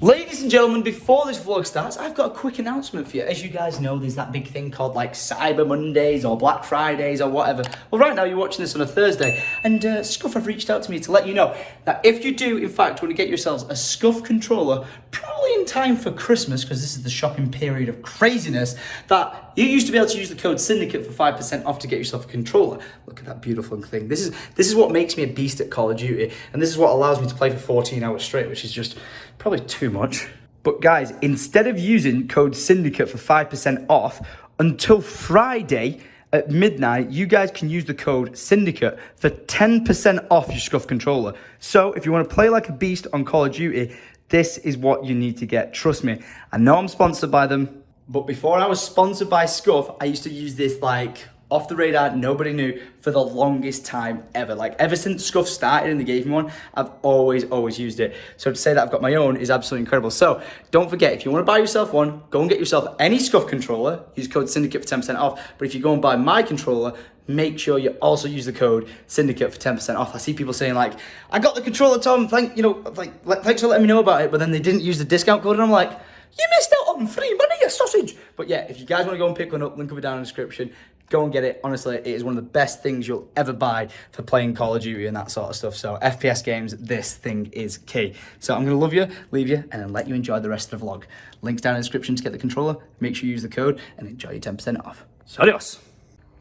Ladies and gentlemen, before this vlog starts, I've got a quick announcement for you. As you guys know, there's that big thing called like Cyber Mondays or Black Fridays or whatever. Well, right now you're watching this on a Thursday, and Scuf have reached out to me to let you know that if you do, in fact, want to get yourselves a Scuf controller, probably in time for Christmas, because this is the shopping period of craziness, that you used to be able to use the code Syndicate for 5% off to get yourself a controller. Look at that beautiful thing. This is what makes me a beast at Call of Duty, and this is what allows me to play for 14 hours straight, which is just probably too much. But guys, instead of using code Syndicate for 5% off, until Friday at midnight, you guys can use the code Syndicate for 10% off your Scuf controller. So if you want to play like a beast on Call of Duty, this is what you need to get. Trust me, I know I'm sponsored by them, but before I was sponsored by Scuf, I used to use this like off the radar, nobody knew, for the longest time ever. Like ever since Scuf started and they gave me one, I've always used it. So to say that I've got my own is absolutely incredible. So don't forget, if you want to buy yourself one, go and get yourself any Scuf controller, use code Syndicate for 10% off. But if you go and buy my controller, make sure you also use the code Syndicate for 10% off. I see people saying like, I got the controller, Tom, thanks for letting me know about it, but then they didn't use the discount code, and I'm like, you missed out on free money, you sausage. But yeah, if you guys want to go and pick one up, link will be down in the description. Go and get it. Honestly, it is one of the best things you'll ever buy for playing Call of Duty and that sort of stuff. So FPS games, this thing is key. So I'm going to love you, leave you, and then let you enjoy the rest of the vlog. Links down in the description to get the controller. Make sure you use the code and enjoy your 10% off. So adios.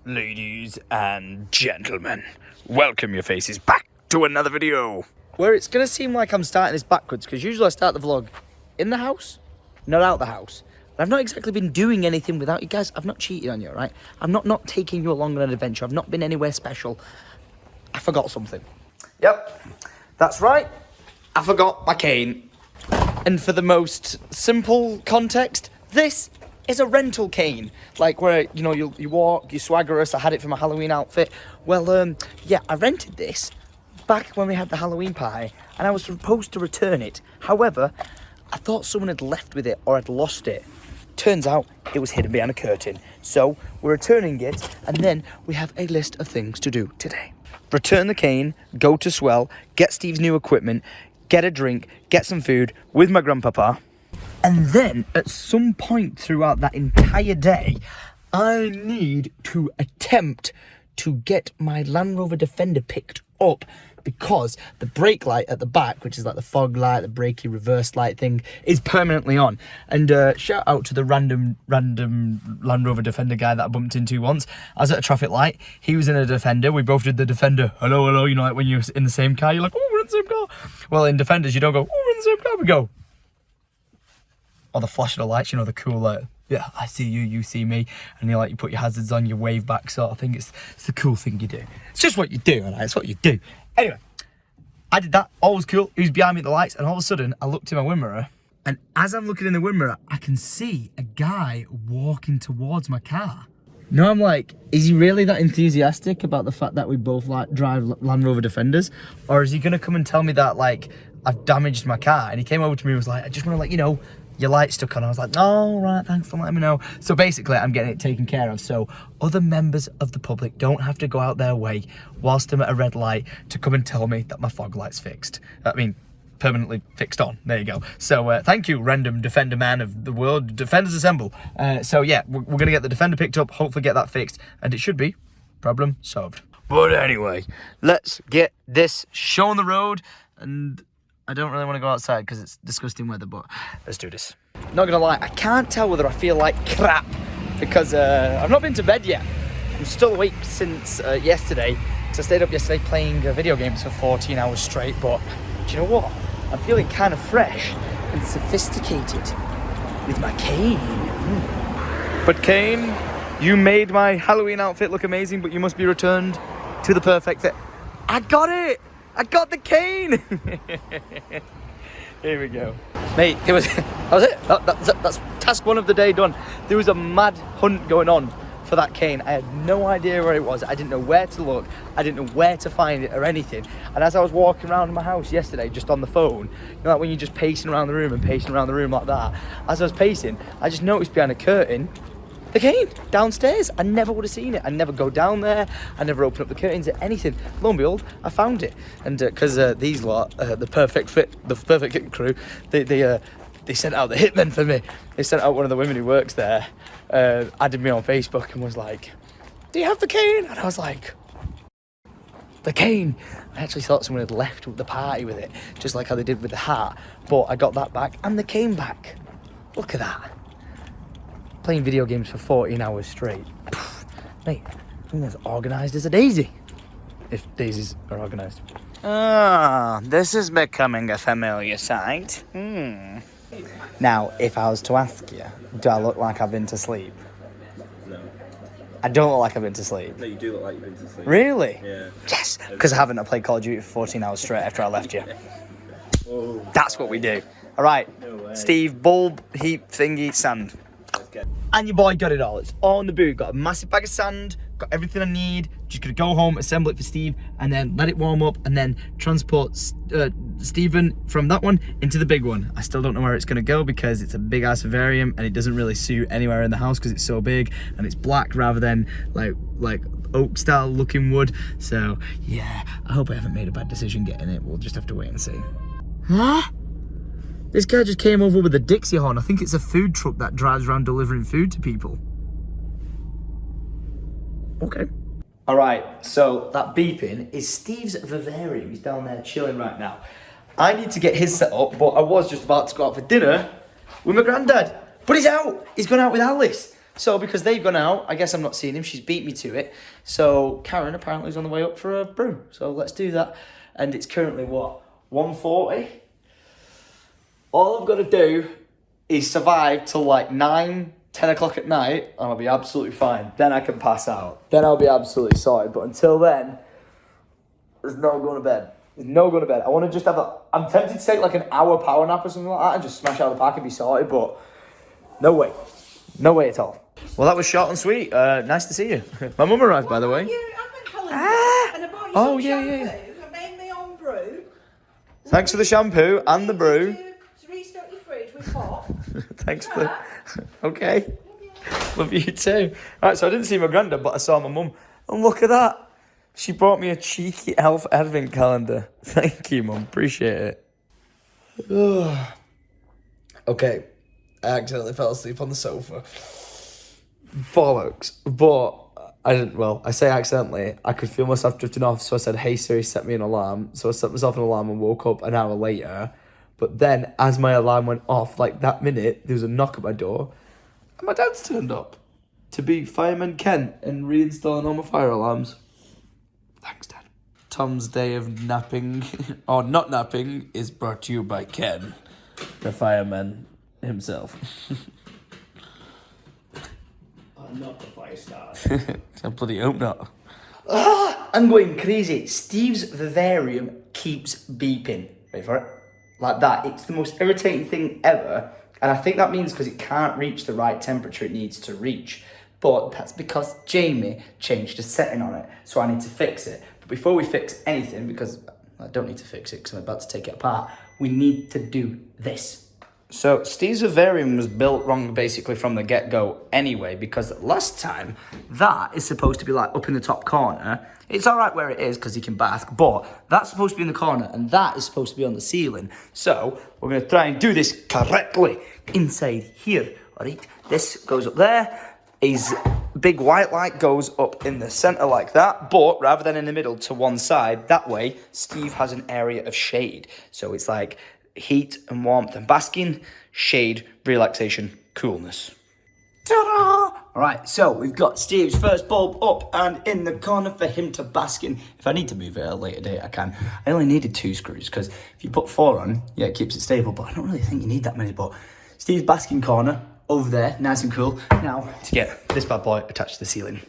Ladies and gentlemen, welcome your faces back to another video. Where it's going to seem like I'm starting this backwards, because usually I start the vlog in the house, not out the house. I've not exactly been doing anything without you guys. I've not cheated on you, right? I'm not taking you along on an adventure. I've not been anywhere special. I forgot something. Yep, that's right. I forgot my cane. And for the most simple context, this is a rental cane. Like where, you know, you walk, you swagger us. I had it for my Halloween outfit. Well, yeah, I rented this back when we had the Halloween party, and I was supposed to return it. However, I thought someone had left with it or had lost it. Turns out it was hidden behind a curtain. So we're returning it, and then we have a list of things to do today. Return the cane, go to Swell, get Steve's new equipment, get a drink, get some food with my grandpapa. And then at some point throughout that entire day, I need to attempt to get my Land Rover Defender picked up, because the brake light at the back, which is like the fog light, the brakey reverse light thing, is permanently on. And shout out to the random Land Rover Defender guy that I bumped into once. I was at a traffic light, he was in a Defender, we both did the Defender, hello, you know, like when you're in the same car, you're like, oh, we're in the same car. Well, in Defenders, you don't go, oh, we're in the same car, we go, or the flash of the lights, you know, the cool, yeah, I see you, you see me, and you put your hazards on, you wave back sort of thing. It's the cool thing you do. It's just what you do, right? It's what you do. Anyway, I did that, all was cool. He was behind me at the lights, and all of a sudden, I looked in my wind mirror, and as I'm looking in the wind mirror, I can see a guy walking towards my car. No, I'm like, is he really that enthusiastic about the fact that we both like drive Land Rover Defenders? Or is he gonna come and tell me that like I've damaged my car? And he came over to me and was like, I just wanna let you know, your light stuck on. I was like, oh, right, thanks for letting me know. So basically, I'm getting it taken care of. So other members of the public don't have to go out their way whilst I'm at a red light to come and tell me that my fog light's fixed. I mean, permanently fixed on. There you go. So thank you, random Defender man of the world. Defenders assemble. So yeah, we're going to get the Defender picked up, hopefully get that fixed, and it should be problem solved. But anyway, let's get this show on the road, and I don't really want to go outside because it's disgusting weather, but let's do this. Not gonna lie, I can't tell whether I feel like crap because I've not been to bed yet. I'm still awake since yesterday, so I stayed up yesterday playing video games for 14 hours straight, but do you know what? I'm feeling kind of fresh and sophisticated with my cane. But Kane, you made my Halloween outfit look amazing, but you must be returned to the perfect fit. I got it! I got the cane! Here we go. Mate, that was it. That's task one of the day done. There was a mad hunt going on for that cane. I had no idea where it was. I didn't know where to look. I didn't know where to find it or anything. And as I was walking around my house yesterday, just on the phone, you know, like when you're just pacing around the room and pacing around the room like that, as I was pacing, I just noticed behind a curtain the cane downstairs. I never would have seen it. I never go down there. I never open up the curtains or anything. Lo and behold, I found it. And because these lot, the perfect fit crew, they they sent out the hitmen for me. They sent out one of the women who works there, added me on Facebook and was like, do you have the cane? And I was like, the cane. I actually thought someone had left the party with it, just like how they did with the hat. But I got that back and the cane back. Look at that. Playing video games for 14 hours straight. Mate, I'm as organised as a daisy. If daisies are organised. Ah, this is becoming a familiar sight. Now, if I was to ask you, do I look like I've been to sleep? No. I don't look like I've been to sleep. No, you do look like you've been to sleep. Really? Yeah. Yes, because I haven't. I played Call of Duty for 14 hours straight after I left you. Oh, That's what we do. All right, no way. Steve, bulb, heap, thingy, sand. Let's get... And your boy got it all. It's all in the boot. Got a massive bag of sand, got everything I need. Just gonna go home, assemble it for Steve, and then let it warm up, and then transport Stephen from that one into the big one. I still don't know where it's gonna go because it's a big ass vivarium and it doesn't really suit anywhere in the house because it's so big and it's black rather than like oak style looking wood. So yeah, I hope I haven't made a bad decision getting it. We'll just have to wait and see. Huh? This guy just came over with a Dixie horn. I think it's a food truck that drives around delivering food to people. Okay. All right, so that beeping is Steve's vivarium. He's down there chilling right now. I need to get his set up, but I was just about to go out for dinner with my granddad. But he's out. He's gone out with Alice. So because they've gone out, I guess I'm not seeing him. She's beat me to it. So Karen apparently is on the way up for a brew. So let's do that. And it's currently what? 1:40? All I've got to do is survive till like 9, 10 o'clock at night, and I'll be absolutely fine. Then I can pass out. Then I'll be absolutely sorted. But until then, there's no going to bed. There's no going to bed. I want to just have I'm tempted to take like an hour power nap or something like that and just smash out of the park and be sorted, but no way. No way at all. Well, that was short and sweet. Nice to see you. My mum arrived, by the way. And I bought you Oh, some yeah, shampoo. yeah. I made my own brew. Thanks for the shampoo and the brew. To restock your fridge with hot. Thanks for... Okay. Love you too. Alright, so I didn't see my granddad, but I saw my mum. And look at that. She brought me a cheeky elf advent calendar. Thank you, mum. Appreciate it. Okay. I accidentally fell asleep on the sofa. Bollocks. But I didn't, well, I say accidentally. I could feel myself drifting off, so I said, hey Siri, set me an alarm. So I set myself an alarm and woke up an hour later. But then, as my alarm went off, like that minute, there was a knock at my door. And my dad's turned up to be Fireman Ken and reinstalling all my fire alarms. Thanks, Dad. Tom's day of napping, or not napping, is brought to you by Ken, the fireman himself. I'm not the fire star. I bloody hope not. I'm going crazy. Steve's vivarium keeps beeping. Wait for it. Like that. It's the most irritating thing ever. And I think that means because it can't reach the right temperature it needs to reach. But that's because Jamie changed a setting on it. So I need to fix it. But before we fix anything, because I don't need to fix it because I'm about to take it apart, we need to do this. So Steve's vivarium was built wrong basically from the get-go anyway, because last time that is supposed to be like up in the top corner. It's all right where it is because he can bask, but that's supposed to be in the corner and that is supposed to be on the ceiling. So we're going to try and do this correctly inside here. All right, this goes up there. His big white light goes up in the center like that, but rather than in the middle to one side, that way Steve has an area of shade. So it's like heat and warmth and basking, shade, relaxation, coolness. Ta-da! All right, so we've got Steve's first bulb up and in the corner for him to bask in. If I need to move it at a later date, I can. I only needed 2 screws because if you put 4 on, yeah, it keeps it stable, but I don't really think you need that many. But Steve's basking corner over there, nice and cool. Now, to get this bad boy attached to the ceiling.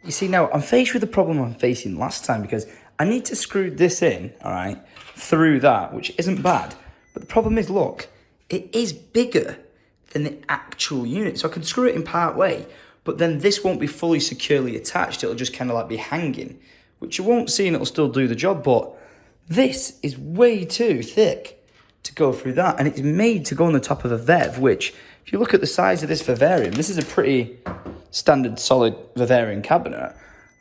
You see, now I'm faced with the problem I'm facing last time because I need to screw this in, all right, through that, which isn't bad. But the problem is, look, it is bigger than the actual unit. So I can screw it in part way, but then this won't be fully securely attached. It'll just kind of like be hanging, which you won't see and it'll still do the job. But this is way too thick to go through that. And it's made to go on the top of a Vev, which if you look at the size of this vivarium, this is a pretty standard solid vivarium cabinet.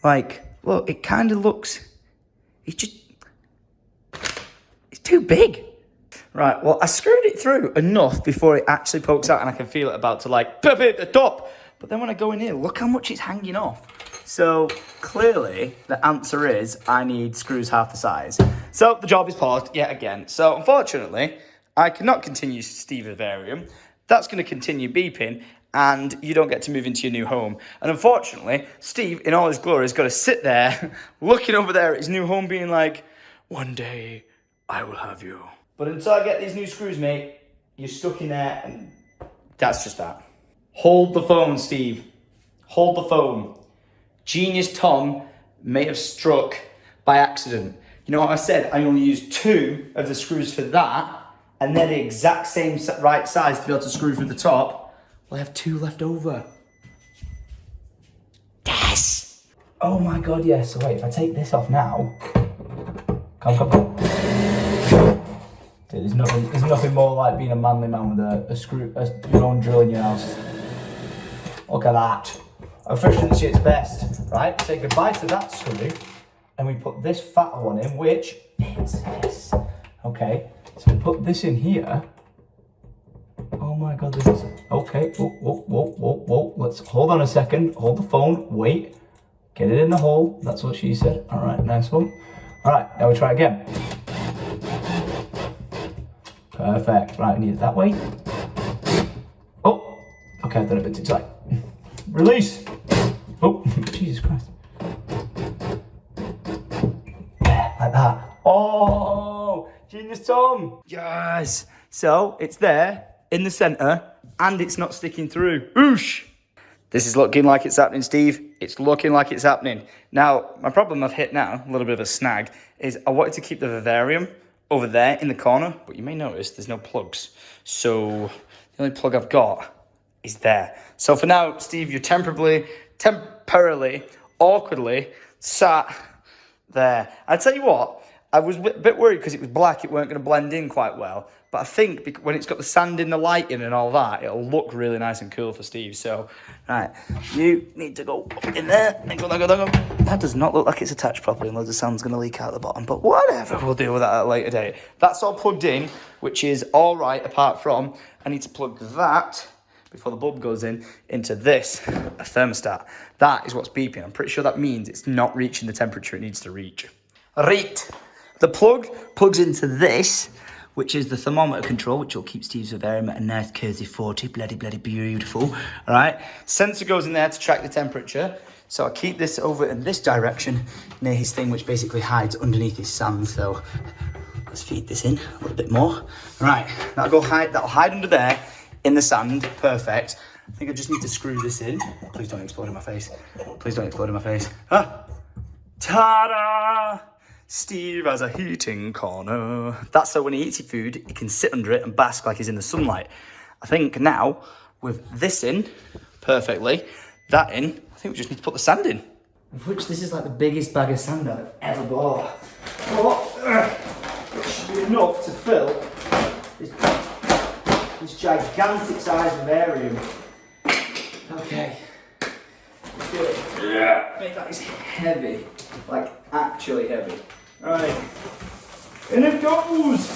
Like, look, it kind of looks, it's too big. Right, well, I screwed it through enough before it actually pokes out and I can feel it about to like pop it at the top. But then when I go in here, look how much it's hanging off. So clearly the answer is I need screws half the size. So the job is paused yet again. So unfortunately, I cannot continue Steve Vivarium. That's going to continue beeping and you don't get to move into your new home. And unfortunately, Steve, in all his glory, has got to sit there looking over there at his new home being like, one day I will have you. But until I get these new screws, mate, you're stuck in there and that's just that. Hold the phone, Steve. Hold the phone. Genius Tom may have struck by accident. You know what I said? I only used 2 of the screws for that and they're the exact same right size to be able to screw through the top. Well, I have 2 left over. Yes! Oh my God, yes. So wait, if I take this off now. Come. Dude, there's nothing more like being a manly man with your own drill in your house. Look at that. Efficiency at its best. Right, say goodbye to that screw. And we put this fatter one in, which fits this. Okay, so we put this in here. Oh my God, this is... Okay, whoa. Let's hold on a second. Hold the phone, wait. Get it in the hole. That's what she said. All right, nice one. All right, now we try again. Perfect. Right, we need it that way. Oh, okay, I've done it a bit too tight. Release. Oh, Jesus Christ. Yeah, like that. Oh, genius Tom. Yes. So it's there in the center and it's not sticking through. Oosh. This is looking like it's happening, Steve. It's looking like it's happening. Now, my problem I've hit now, a little bit of a snag, is I wanted to keep the vivarium over there in the corner, but you may notice there's no plugs. So the only plug I've got is there. So for now, Steve, you're temporarily, awkwardly sat there. I tell you what, I was a bit worried because it was black, it weren't going to blend in quite well. But I think when it's got the sand in the lighting and all that, it'll look really nice and cool for Steve. So, right, you need to go up in there. Go. That does not look like it's attached properly and loads of sand's going to leak out the bottom. But whatever, we'll deal with that at a later date. That's all plugged in, which is all right, apart from I need to plug that, before the bulb goes in, into this, a thermostat. That is what's beeping. I'm pretty sure that means it's not reaching the temperature it needs to reach. Right, the plug plugs into this, which is the thermometer control, which will keep Steve's vivarium at a nice cozy 40. Bloody beautiful. All right. Sensor goes in there to track the temperature. So I keep this over in this direction near his thing, which basically hides underneath his sand. So let's feed this in a little bit more. All right. That'll hide under there in the sand. Perfect. I think I just need to screw this in. Please don't explode in my face. Please don't explode in my face. Ah. Ta-da! Steve has a heating corner. That's so when he eats his food, he can sit under it and bask like he's in the sunlight. I think now, with this in perfectly, that in, I think we just need to put the sand in. Of which this is like the biggest bag of sand I've ever bought. It should be enough to fill this gigantic size vivarium. Okay. Let's do it. Yeah. Make that is heavy. Like, actually heavy. Right. In it goes!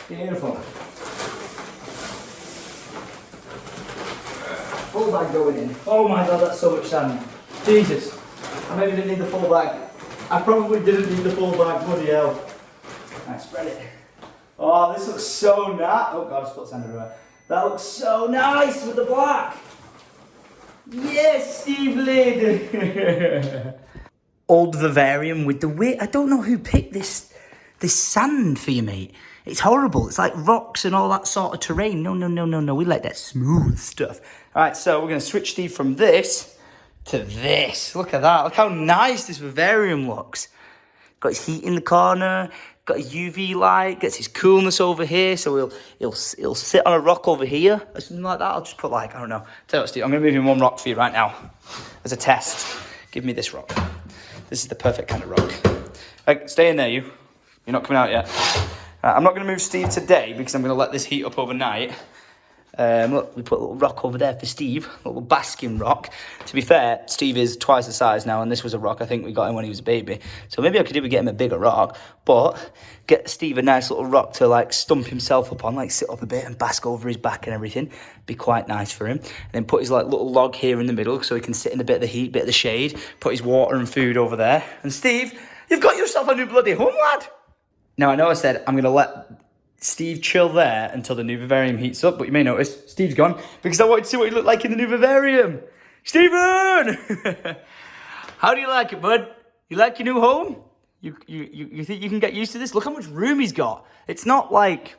Beautiful. Full bag going in. Oh my God, that's so much sand. Jesus. I maybe didn't need the full bag. I probably didn't need the full bag, bloody hell. Right, spread it. Oh, this looks so nice. Oh God, I spilled sand everywhere. That looks so nice with the black. Yes, Steve Lid. Old vivarium with the weight. I don't know who picked this sand for you, mate. It's horrible. It's like rocks and all that sort of terrain. No. We like that smooth stuff. All right, so we're going to switch Steve from this to this. Look at that. Look how nice this vivarium looks. Got his heat in the corner. Got a UV light. Gets his coolness over here. So he'll sit on a rock over here or something like that. I'll just put like, I don't know. Tell you what, Steve, I'm going to move him one rock for you right now as a test. Give me this rock. This is the perfect kind of rock. Right, stay in there, you. You're not coming out yet. I'm not going to move Steve today because I'm going to let this heat up overnight. Look, we put a little rock over there for Steve, a little basking rock. To be fair, Steve is twice the size now, and this was a rock I think we got him when he was a baby. So maybe I could even get him a bigger rock, but get Steve a nice little rock to like stump himself up on, like sit up a bit and bask over his back and everything. Be quite nice for him. And then put his like little log here in the middle so he can sit in a bit of the heat, bit of the shade. Put his water and food over there. And Steve, you've got yourself a new bloody home, lad. Now I know I said I'm gonna let Steve chill there until the new vivarium heats up, but you may notice Steve's gone because I wanted to see what he looked like in the new vivarium. Stephen! How do you like it, bud? You like your new home? You think you can get used to this? Look how much room he's got. It's not like,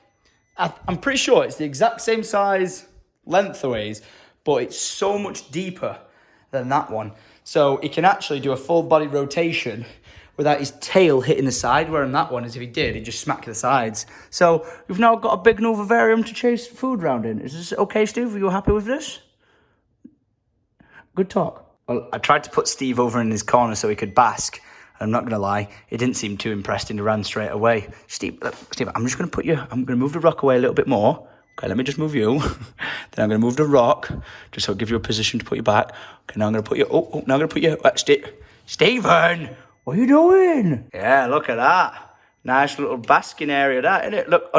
I'm pretty sure it's the exact same size lengthways, but it's so much deeper than that one. So he can actually do a full body rotation without his tail hitting the side, where in that one, as if he did, he'd just smack the sides. So we've now got a big new vivarium to chase food around in. Is this okay, Steve? Are you happy with this? Good talk. Well, I tried to put Steve over in his corner so he could bask. I'm not going to lie, he didn't seem too impressed and he ran straight away. Steve, I'm just going to put you, I'm going to move the rock away a little bit more. Okay, let me just move you. Then I'm going to move the rock, just so I'll give you a position to put you back. Okay, now I'm going to put you, now I'm going to put you, Stephen! What are you doing? Yeah, look at that. Nice little basking area, that, isn't it? Look,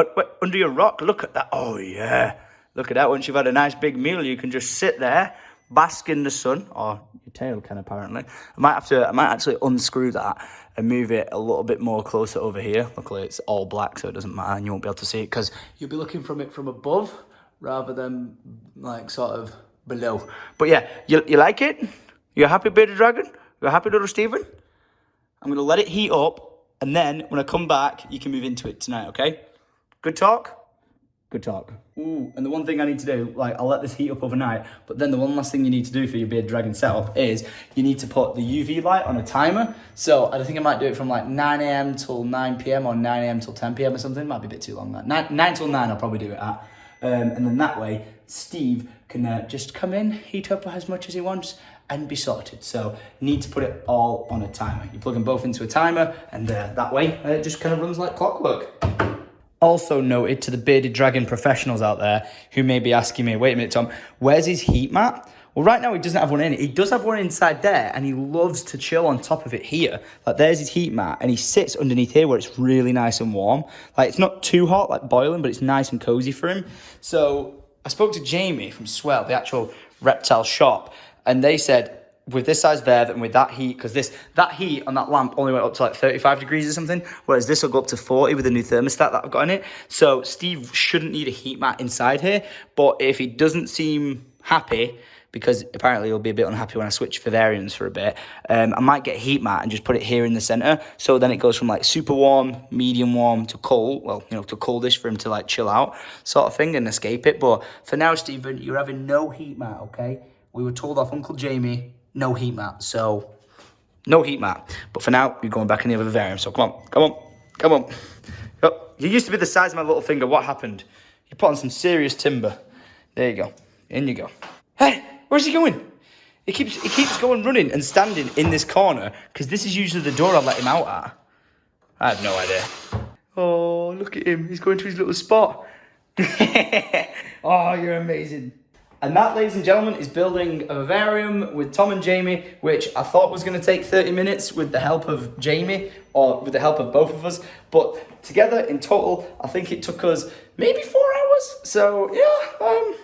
under your rock, look at that. Oh, yeah. Look at that. Once you've had a nice big meal, you can just sit there, bask in the sun. Or your tail can, apparently. I might actually unscrew that and move it a little bit more closer over here. Luckily, it's all black, so it doesn't matter, and you won't be able to see it, because you'll be looking from it from above, rather than, like, sort of below. But, yeah, you like it? You happy, bearded dragon? You happy, little Stephen? I'm going to let it heat up, and then when I come back, you can move into it tonight, okay? Good talk? Good talk. Ooh, and the one thing I need to do, like, I'll let this heat up overnight, but then the one last thing you need to do for your bearded dragon setup is you need to put the UV light on a timer. So I think I might do it from like 9 a.m. till 9 p.m. or 9 a.m. till 10 p.m. or something. Might be a bit too long, that. 9 till 9 I'll probably do it at. And then that way, Steve can just come in, heat up as much as he wants, and be sorted. So you need to put it all on a timer. You plug them both into a timer, and that way it just kind of runs like clockwork. Also noted to the bearded dragon professionals out there who may be asking me, wait a minute, Tom, where's his heat mat? Well, right now he doesn't have one in it. He does have one inside there, and he loves to chill on top of it here. Like, there's his heat mat, and he sits underneath here where it's really nice and warm. Like, it's not too hot, like boiling, but it's nice and cozy for him. So I spoke to Jamie from Swell, the actual reptile shop, and they said, with this size Verve and with that heat, because that heat on that lamp only went up to like 35 degrees or something, whereas this will go up to 40 with the new thermostat that I've got in it. So Steve shouldn't need a heat mat inside here, but if he doesn't seem happy, because apparently he'll be a bit unhappy when I switch vivariums for a bit, I might get a heat mat and just put it here in the center, so then it goes from like super warm, medium warm to cold, well, you know, to coldish for him to like chill out sort of thing and escape it. But for now, Stephen, you're having no heat mat, okay? We were told off Uncle Jamie, no heat mat, so no heat mat. But for now, you're going back in the other vivarium, so come on. Oh, you used to be the size of my little finger. What happened? You put on some serious timber. There you go. In you go. Hey, where's he going? He keeps going running and standing in this corner, because this is usually the door I let him out at. I have no idea. Oh, look at him. He's going to his little spot. Oh, you're amazing. And that, ladies and gentlemen, is building a vivarium with Tom and Jamie, which I thought was going to take 30 minutes with the help of Jamie, or with the help of both of us. But together, in total, I think it took us maybe 4 hours. So, yeah,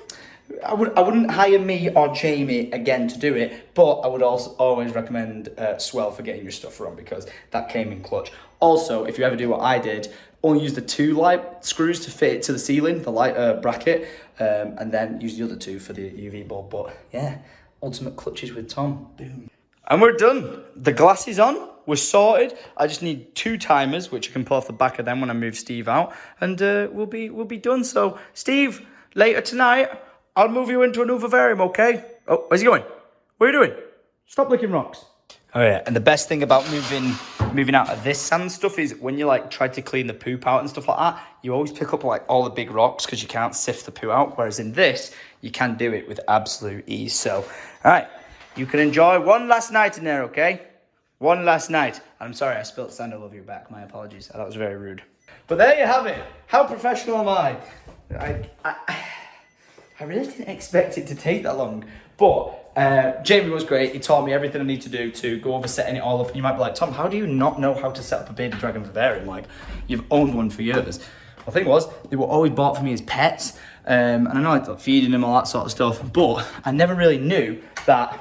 I wouldn't hire me or Jamie again to do it, but I would also always recommend Swell for getting your stuff wrong, because that came in clutch. Also, if you ever do what I did, only use the 2 light screws to fit it to the ceiling, the light bracket, and then use the other 2 for the UV bulb. But yeah, ultimate clutches with Tom. Boom. And we're done. The glass is on. We're sorted. I just need 2 timers, which I can pull off the back of them when I move Steve out, and we'll be done. So, Steve, later tonight, I'll move you into a new vivarium, okay? Oh, where's he going? What are you doing? Stop licking rocks. Oh yeah, and the best thing about moving out of this sand stuff is when you like try to clean the poop out and stuff like that, you always pick up like all the big rocks because you can't sift the poo out. Whereas in this, you can do it with absolute ease. So, all right, you can enjoy one last night in there, okay? One last night. I'm sorry, I spilt sand all over your back. My apologies. That was very rude. But there you have it. How professional am I? I I really didn't expect it to take that long. But Jamie was great. He taught me everything I need to do to go over setting it all up. And you might be like, Tom, how do you not know how to set up a bearded dragon vivarium? Like, you've owned one for years. Well, the thing was, they were always bought for me as pets. And I know I like feeding them, all that sort of stuff. But I never really knew that,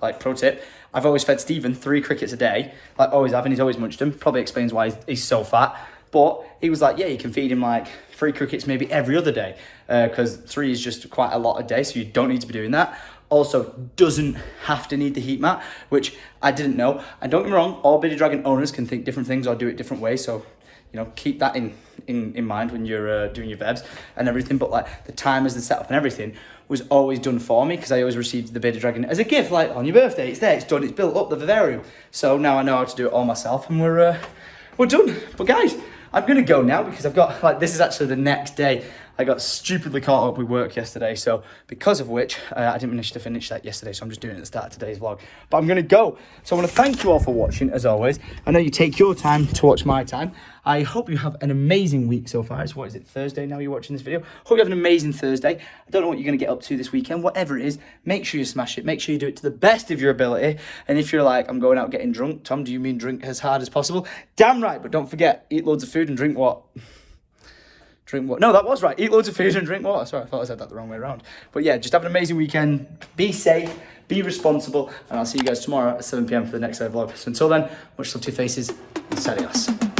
like, pro tip, I've always fed Stephen 3 crickets a day. Like, always have, and he's always munched them. Probably explains why he's so fat. But he was like, yeah, you can feed him like 3 crickets maybe every other day. Because 3 is just quite a lot a day, so you don't need to be doing that. Also, doesn't have to need the heat mat, which I didn't know. And don't get me wrong, all bearded dragon owners can think different things or do it different ways. So, you know, keep that in mind when you're doing your vevs and everything. But like the timers, the setup and everything was always done for me because I always received the bearded dragon as a gift, like on your birthday. It's there, it's done, it's built up, the vivarium. So now I know how to do it all myself, and we're done. But guys, I'm gonna go now because I've got, like, this is actually the next day. I got stupidly caught up with work yesterday, so because of which I didn't manage to finish that yesterday, so I'm just doing it at the start of today's vlog. But I'm gonna go. So I want to thank you all for watching, as always. I know you take your time to watch my time. I hope you have an amazing week so far. It's, what is it, Thursday now you're watching this video? Hope you have an amazing Thursday. I don't know what you're gonna get up to this weekend. Whatever it is, make sure you smash it. Make sure you do it to the best of your ability. And if you're like, I'm going out getting drunk, Tom, do you mean drink as hard as possible? Damn right, but don't forget, eat loads of food and drink what? Drink what? No, that was right. Eat loads of food and drink water. Sorry, I thought I said that the wrong way around. But yeah, just have an amazing weekend. Be safe, be responsible, and I'll see you guys tomorrow at 7 PM for the next vlog. So until then, much love to your faces, and adios.